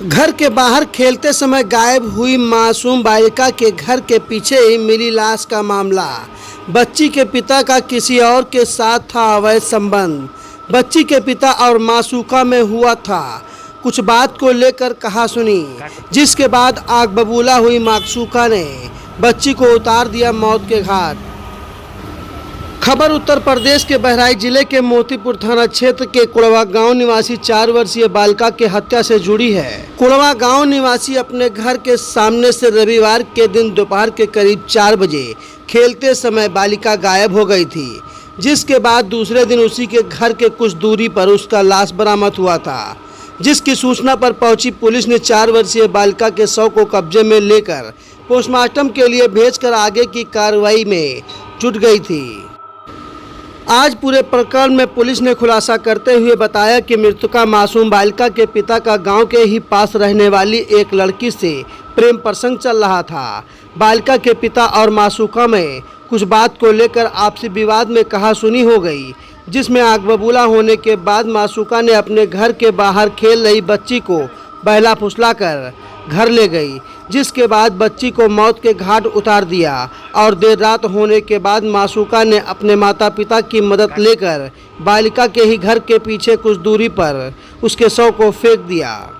घर के बाहर खेलते समय गायब हुई मासूम बालिका के घर के पीछे ही मिली लाश का मामला। बच्ची के पिता का किसी और के साथ था अवैध संबंध। बच्ची के पिता और मासूका में हुआ था कुछ बात को लेकर कहा सुनी, जिसके बाद आग बबूला हुई मासूका ने बच्ची को उतार दिया मौत के घाट। खबर उत्तर प्रदेश के बहराइच जिले के मोतीपुर थाना क्षेत्र के कुड़वा गांव निवासी 4 वर्षीय बालिका की हत्या से जुड़ी है। कुड़वा गांव निवासी अपने घर के सामने से रविवार के दिन दोपहर के करीब 4 बजे खेलते समय बालिका गायब हो गई थी, जिसके बाद दूसरे दिन उसी के घर के कुछ दूरी पर उसका लाश बरामद हुआ था। जिसकी सूचना पर पहुंची पुलिस ने 4 वर्षीय बालिका के शव को कब्जे में लेकर पोस्टमार्टम के लिए भेजकर आगे की कार्रवाई में जुट गई थी। आज पूरे प्रकरण में पुलिस ने खुलासा करते हुए बताया कि मृतका मासूम बालिका के पिता का गांव के ही पास रहने वाली एक लड़की से प्रेम प्रसंग चल रहा था। बालिका के पिता और मासूका में कुछ बात को लेकर आपसी विवाद में कहासुनी हो गई, जिसमें आग बबूला होने के बाद मासूका ने अपने घर के बाहर खेल रही बच्ची को बहला फुसलाकर घर ले गई, जिसके बाद बच्ची को मौत के घाट उतार दिया और देर रात होने के बाद मासूका ने अपने माता पिता की मदद लेकर बालिका के ही घर के पीछे कुछ दूरी पर उसके शव को फेंक दिया।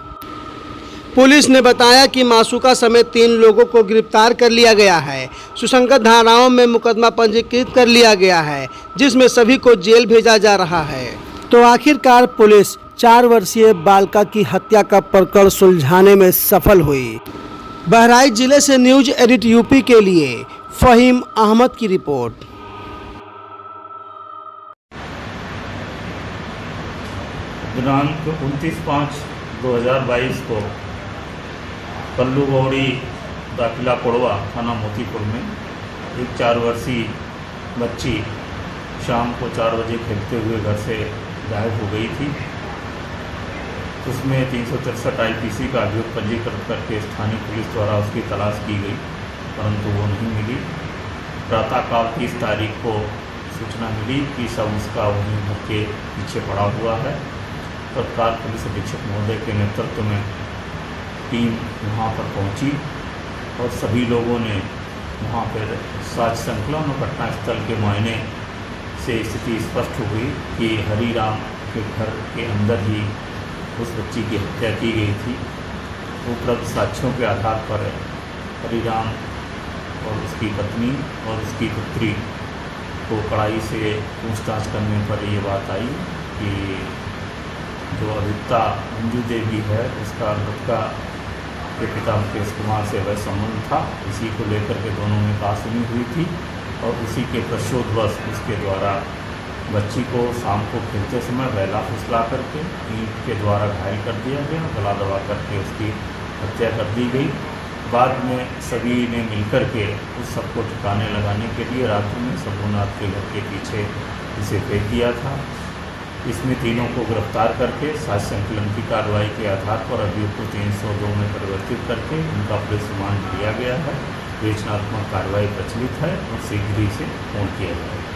पुलिस ने बताया कि मासूका समेत 3 लोगों को गिरफ्तार कर लिया गया है। सुसंगत धाराओं में मुकदमा पंजीकृत कर लिया गया है, जिसमें सभी को जेल भेजा जा रहा है। तो आखिरकार पुलिस 4 वर्षीय बालिका की हत्या का प्रकरण सुलझाने में सफल हुई। बहराइच जिले से न्यूज एडिट यूपी के लिए फहीम अहमद की रिपोर्ट। दिनांक 29/5/2022 को पल्लू गौड़ी दाखिला कुड़वा थाना मोतीपुर में एक 4 वर्षीय बच्ची शाम को 4 बजे खेलते हुए घर से गायब हो गई थी। उसमें 363 IPC का अभियोग पंजीकृत करके स्थानीय पुलिस द्वारा उसकी तलाश की गई, परंतु वो नहीं मिली। प्रातःकाल 30 तारीख को सूचना मिली कि सब उसका वहीं घर के पीछे पड़ा हुआ है। तत्काल पुलिस अधीक्षक महोदय के नेतृत्व में टीम वहाँ पर पहुँची और सभी लोगों ने वहाँ पर साक्ष्य संकलन और घटनास्थल के मुआयने से स्थिति स्पष्ट हुई कि हरिराम के घर के अंदर ही उस बच्ची की हत्या की गई थी। उपलब्ध साक्ष्यों के आधार पर हरिराम और उसकी पत्नी और उसकी पुत्री को कड़ाई से पूछताछ करने पर ये बात आई कि जो अभियुक्ता मंजू देवी है उसका मृतका के पिता मुकेश कुमार से वह संबंध था। इसी को लेकर के दोनों में कहासुनी हुई थी और उसी के प्रक्षोभवश उसके द्वारा बच्ची को शाम को खेलते समय बहला फुसला करके ईंट के द्वारा घायल कर दिया गया, गला दबा करके उसकी हत्या कर दी गई। बाद में सभी ने मिलकर के उस सबको ठिकाने लगाने के लिए रात्रि में शंभुनाथ के घर के पीछे इसे फेंक दिया था। इसमें तीनों को गिरफ्तार करके साक्ष्य संकलन की कार्रवाई के आधार पर अभियुक्त को 302 में परिवर्तित करके उनका पुलिस रिमांड लिया गया है। विवेचनात्मक कार्रवाई प्रचलित है और शीघ्र ही से पूर्ण किया जाएगा।